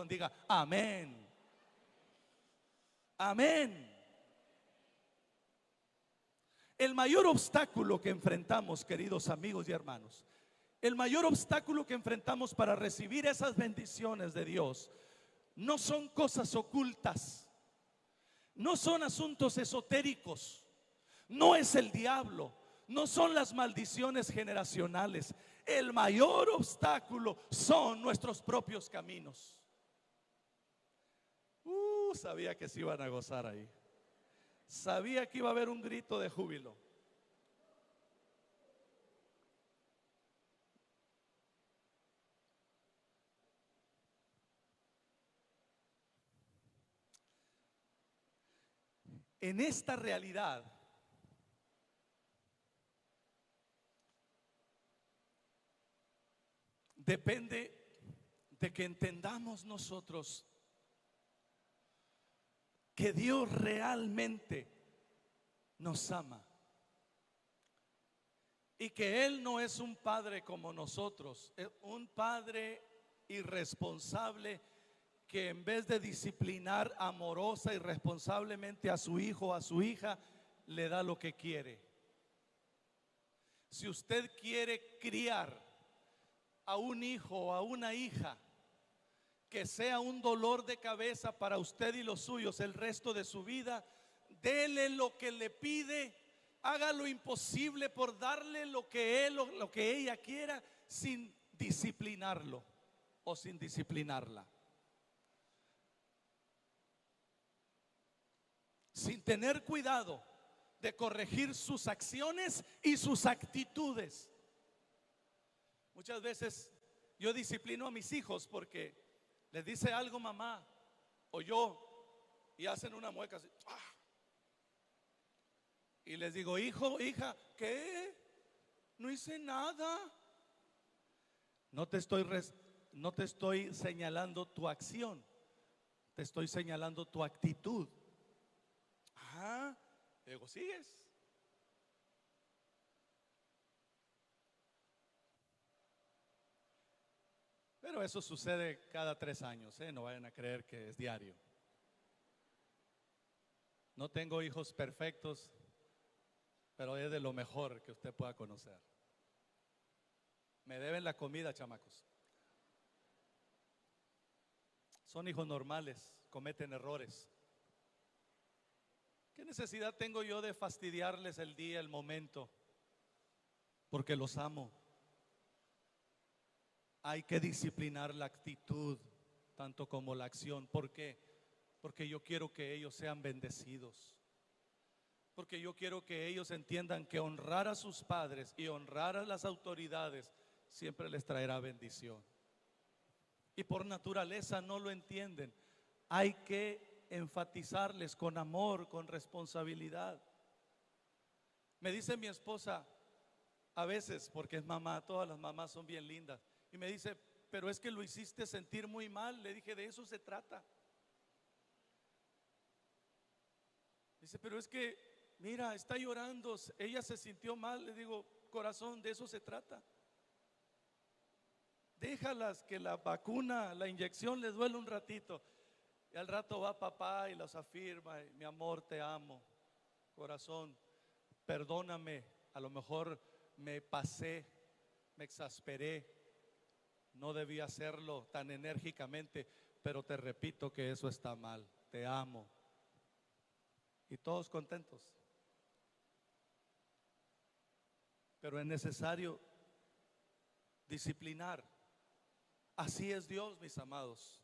diga amén. Amén. El mayor obstáculo que enfrentamos, queridos amigos y hermanos, el mayor obstáculo que enfrentamos para recibir esas bendiciones de Dios no son cosas ocultas, no son asuntos esotéricos, no es el diablo, no son las maldiciones generacionales. El mayor obstáculo son nuestros propios caminos. Sabía que se iban a gozar ahí. Sabía que iba a haber un grito de júbilo. en esta realidad depende de que entendamos nosotros que Dios realmente nos ama y que Él no es un padre como nosotros, es un padre irresponsable que en vez de disciplinar amorosa y responsablemente a su hijo o a su hija, le da lo que quiere. Si usted quiere criar a un hijo o a una hija que sea un dolor de cabeza para usted y los suyos el resto de su vida, dele lo que le pide, haga lo imposible por darle lo que él o lo que ella quiera, sin disciplinarlo o sin disciplinarla, sin tener cuidado de corregir sus acciones y sus actitudes. Muchas veces yo disciplino a mis hijos porque les dice algo mamá o yo y hacen una mueca así, y les digo, hijo, hija, ¿qué? No hice nada. No te estoy señalando tu acción, te estoy señalando tu actitud. Digo, ¿sigues? Pero eso sucede cada 3 años, no vayan a creer que es diario. No tengo hijos perfectos, pero es de lo mejor que usted pueda conocer. Me deben la comida, chamacos. Son hijos normales, cometen errores. ¿Qué necesidad tengo yo de fastidiarles el día, el momento? Porque los amo. Hay que disciplinar la actitud, tanto como la acción. ¿Por qué? Porque yo quiero que ellos sean bendecidos. Porque yo quiero que ellos entiendan que honrar a sus padres y honrar a las autoridades siempre les traerá bendición. Y por naturaleza no lo entienden. Hay que enfatizarles con amor, con responsabilidad. Me dice mi esposa a veces, porque es mamá, todas las mamás son bien lindas, y me dice, pero es que lo hiciste sentir muy mal. Le dije, de eso se trata. Dice, pero es que, mira, está llorando, ella se sintió mal. Le digo, corazón, de eso se trata. Déjalas que la vacuna, la inyección les duele un ratito. Y al rato va papá y los afirma, mi amor, te amo. Corazón, perdóname, a lo mejor me pasé, me exasperé. No debí hacerlo tan enérgicamente, pero te repito que eso está mal. Te amo. Y todos contentos. Pero es necesario disciplinar. Así es Dios, mis amados.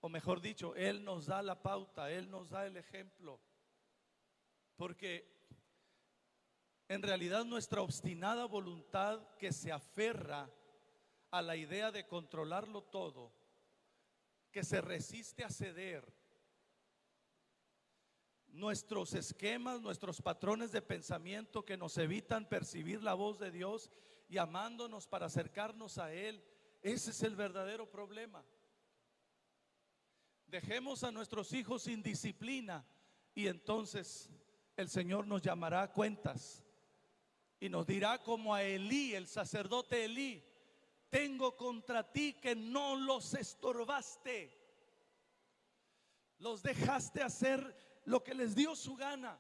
O mejor dicho, Él nos da la pauta, Él nos da el ejemplo. Porque en realidad nuestra obstinada voluntad que se aferra a la idea de controlarlo todo, que se resiste a ceder, nuestros esquemas, nuestros patrones de pensamiento que nos evitan percibir la voz de Dios, llamándonos para acercarnos a Él, ese es el verdadero problema. Dejemos a nuestros hijos sin disciplina y entonces el Señor nos llamará a cuentas y nos dirá como a Elí, el sacerdote Elí: tengo contra ti que no los estorbaste, los dejaste hacer lo que les dio su gana.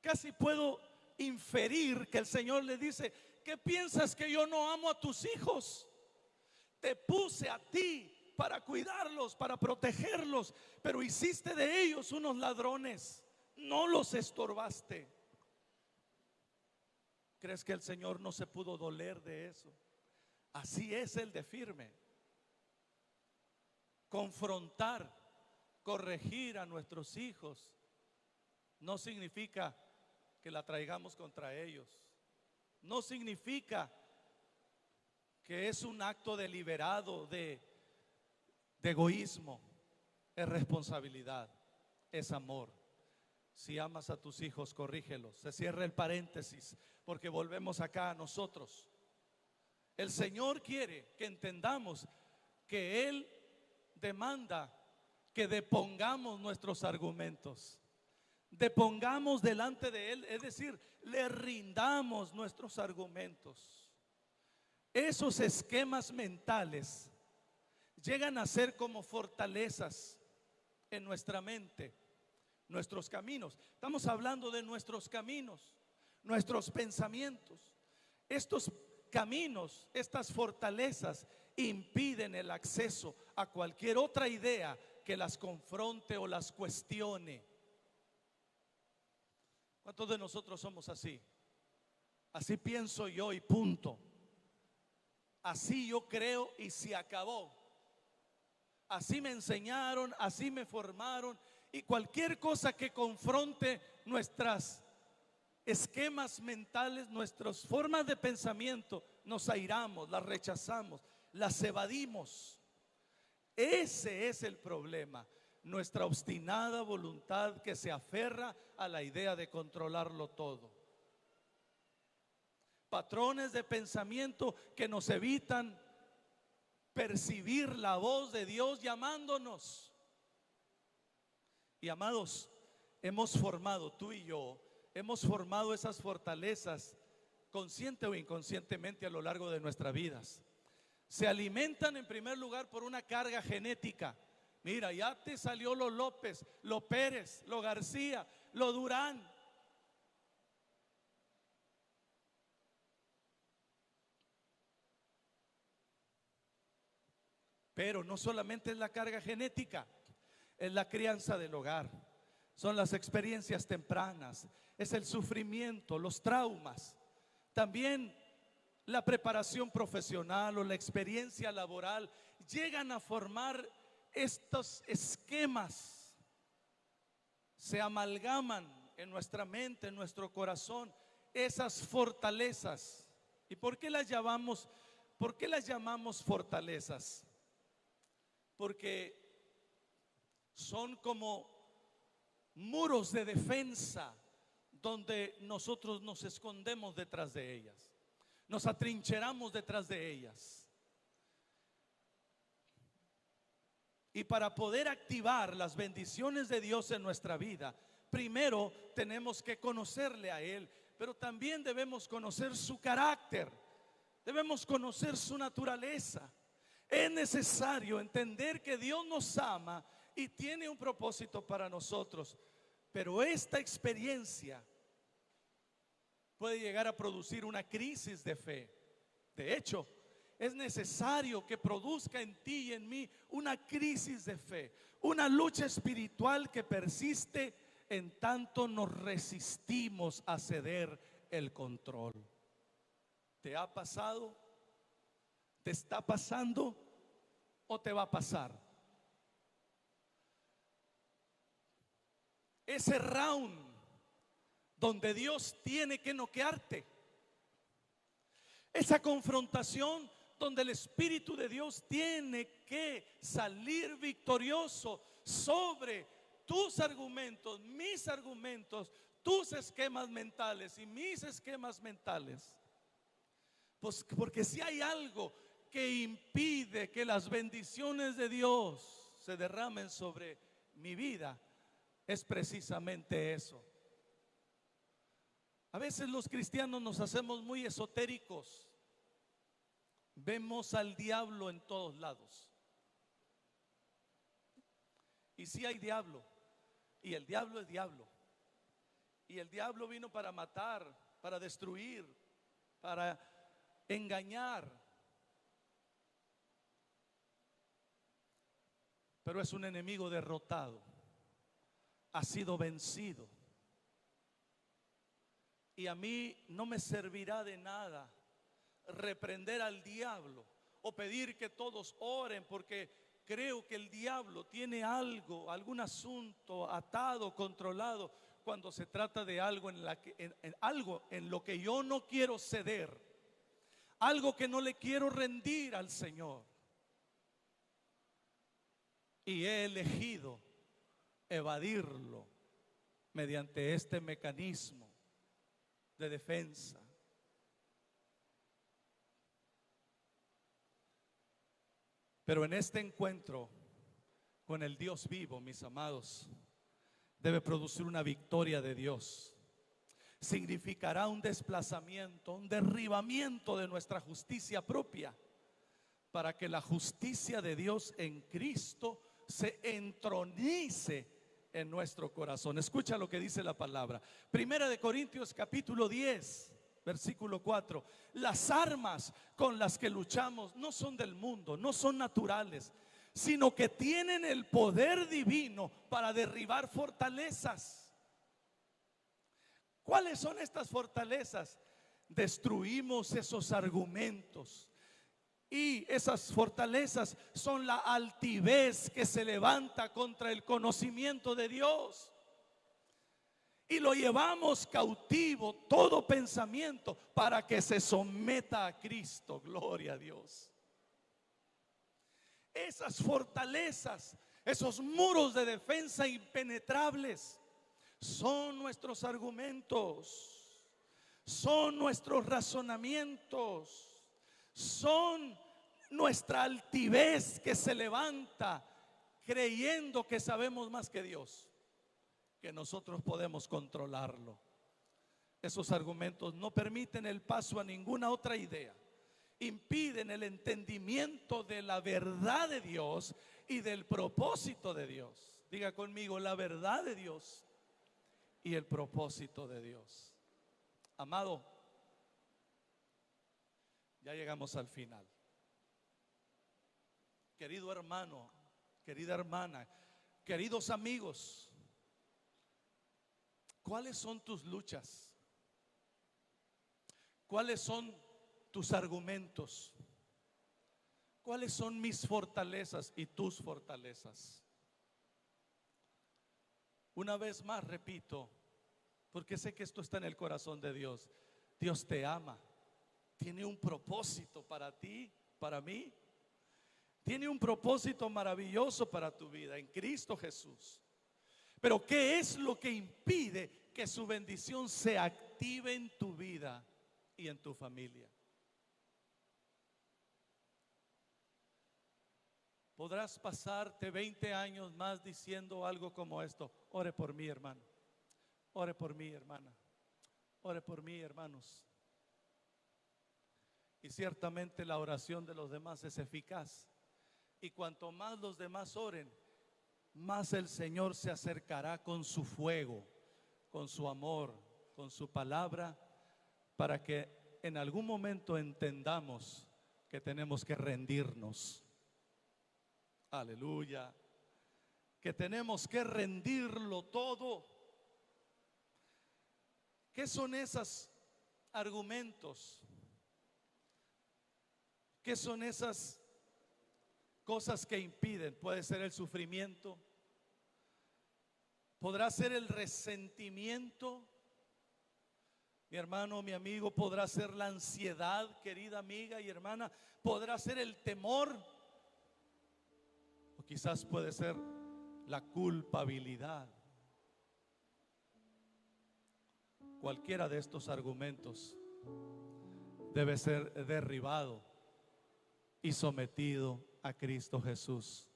Casi puedo inferir que el Señor le dice: ¿qué piensas, que yo no amo a tus hijos? Te puse a ti para cuidarlos, para protegerlos, pero hiciste de ellos unos ladrones, no los estorbaste. ¿Crees que el Señor no se pudo doler de eso? Así es Él de firme. Confrontar, corregir a nuestros hijos no significa que la traigamos contra ellos. No significa que es un acto deliberado de egoísmo. Es responsabilidad, es amor. Si amas a tus hijos, corrígelos. Se cierra el paréntesis, porque volvemos acá a nosotros. El Señor quiere que entendamos que Él demanda que depongamos nuestros argumentos, depongamos delante de Él, es decir, le rindamos nuestros argumentos. Esos esquemas mentales llegan a ser como fortalezas en nuestra mente, nuestros caminos. Estamos hablando de nuestros caminos, nuestros pensamientos. Estos caminos, estas fortalezas impiden el acceso a cualquier otra idea que las confronte o las cuestione. ¿Cuántos de nosotros somos así? Así pienso yo y punto. Así yo creo y se acabó. Así me enseñaron, así me formaron, y cualquier cosa que confronte nuestras esquemas mentales, nuestras formas de pensamiento, nos airamos, las rechazamos, las evadimos. Ese es el problema, nuestra obstinada voluntad que se aferra a la idea de controlarlo todo. Patrones de pensamiento que nos evitan percibir la voz de Dios llamándonos. Y amados, hemos formado, tú y yo, hemos formado esas fortalezas consciente o inconscientemente a lo largo de nuestras vidas. Se alimentan en primer lugar por una carga genética. Mira, ya te salió lo López, lo Pérez, lo García, lo Durán. Pero no solamente es la carga genética, es la crianza del hogar, son las experiencias tempranas, es el sufrimiento, los traumas, también la preparación profesional o la experiencia laboral llegan a formar estos esquemas, se amalgaman en nuestra mente, en nuestro corazón, esas fortalezas. ¿Y por qué las llamamos fortalezas? Porque son como muros de defensa donde nosotros nos escondemos detrás de ellas, nos atrincheramos detrás de ellas. Y para poder activar las bendiciones de Dios en nuestra vida, primero tenemos que conocerle a Él, pero también debemos conocer su carácter, debemos conocer su naturaleza. Es necesario entender que Dios nos ama y tiene un propósito para nosotros, pero esta experiencia puede llegar a producir una crisis de fe. De hecho, es necesario que produzca en ti y en mí una crisis de fe, una lucha espiritual que persiste en tanto nos resistimos a ceder el control. ¿Te ha pasado? ¿Te está pasando o te va a pasar? Ese round donde Dios tiene que noquearte, esa confrontación donde el Espíritu de Dios tiene que salir victorioso sobre tus argumentos, mis argumentos, tus esquemas mentales y mis esquemas mentales. Pues porque si hay algo que impide que las bendiciones de Dios se derramen sobre mi vida, es precisamente eso. A veces los cristianos nos hacemos muy esotéricos, vemos al diablo en todos lados. Y sí hay diablo, y el diablo es diablo, y el diablo vino para matar, para destruir, para engañar. Pero es un enemigo derrotado, ha sido vencido. Y a mí no me servirá de nada reprender al diablo o pedir que todos oren, porque creo que el diablo tiene algo, algún asunto atado, controlado, cuando se trata de algo algo en lo que yo no quiero ceder, algo que no le quiero rendir al Señor. Y he elegido evadirlo mediante este mecanismo de defensa. Pero en este encuentro con el Dios vivo, mis amados, debe producir una victoria de Dios. Significará un desplazamiento, un derribamiento de nuestra justicia propia, para que la justicia de Dios en Cristo se entronice en nuestro corazón. Escucha lo que dice la palabra. Primera de Corintios capítulo 10, versículo 4. Las armas con las que luchamos no son del mundo, no son naturales, sino que tienen el poder divino para derribar fortalezas. ¿Cuáles son estas fortalezas? Destruimos esos argumentos. Y esas fortalezas son la altivez que se levanta contra el conocimiento de Dios. Y lo llevamos cautivo todo pensamiento para que se someta a Cristo. Gloria a Dios. Esas fortalezas, esos muros de defensa impenetrables, son nuestros argumentos, son nuestros razonamientos, son nuestra altivez que se levanta creyendo que sabemos más que Dios, que nosotros podemos controlarlo. Esos argumentos no permiten el paso a ninguna otra idea, impiden el entendimiento de la verdad de Dios y del propósito de Dios. Diga conmigo, la verdad de Dios y el propósito de Dios. Amado, ya llegamos al final. Querido hermano, querida hermana, queridos amigos, ¿cuáles son tus luchas? ¿Cuáles son tus argumentos? ¿Cuáles son mis fortalezas y tus fortalezas? Una vez más repito, porque sé que esto está en el corazón de Dios. Dios te ama, tiene un propósito para ti, para mí. Tiene un propósito maravilloso para tu vida en Cristo Jesús. Pero ¿qué es lo que impide que su bendición se active en tu vida y en tu familia? Podrás pasarte 20 años más diciendo algo como esto: ore por mí, hermano, ore por mí, hermana, ore por mí, hermanos. Y ciertamente la oración de los demás es eficaz. Y cuanto más los demás oren, más el Señor se acercará con su fuego, con su amor, con su palabra, para que en algún momento entendamos que tenemos que rendirnos. Aleluya. Que tenemos que rendirlo todo. ¿Qué son esos argumentos? ¿Qué son esas cosas que impiden? Puede ser el sufrimiento, podrá ser el resentimiento, mi hermano, mi amigo, podrá ser la ansiedad, querida amiga y hermana, podrá ser el temor, o quizás puede ser la culpabilidad. Cualquiera de estos argumentos debe ser derribado y sometido a Cristo Jesús,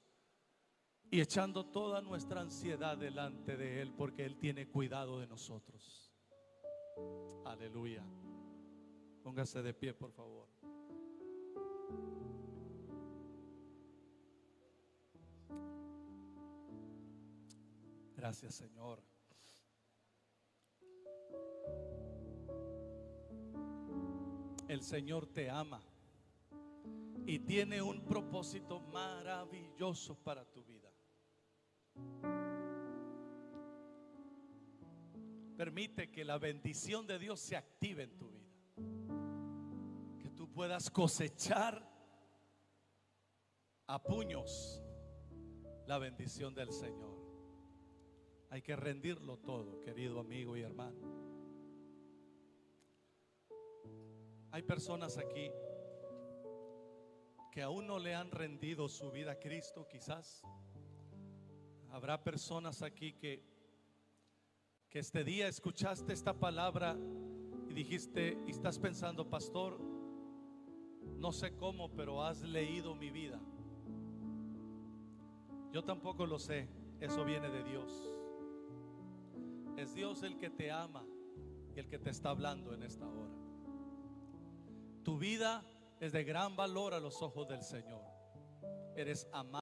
y echando toda nuestra ansiedad delante de Él, porque Él tiene cuidado de nosotros. Aleluya. Póngase de pie, por favor. Gracias, Señor. El Señor te ama y tiene un propósito maravilloso para tu vida. Permite que la bendición de Dios se active en tu vida, que tú puedas cosechar a puños la bendición del Señor. Hay que rendirlo todo, querido amigo y hermano. Hay personas aquí que aún no le han rendido su vida a Cristo, quizás Habrá personas aquí que este día escuchaste esta palabra y dijiste, y estás pensando, pastor, no sé cómo, pero has leído mi vida. Yo tampoco lo sé, eso viene de Dios. Es Dios el que te ama y el que te está hablando en esta hora. Tu vida es de gran valor a los ojos del Señor. Eres amado.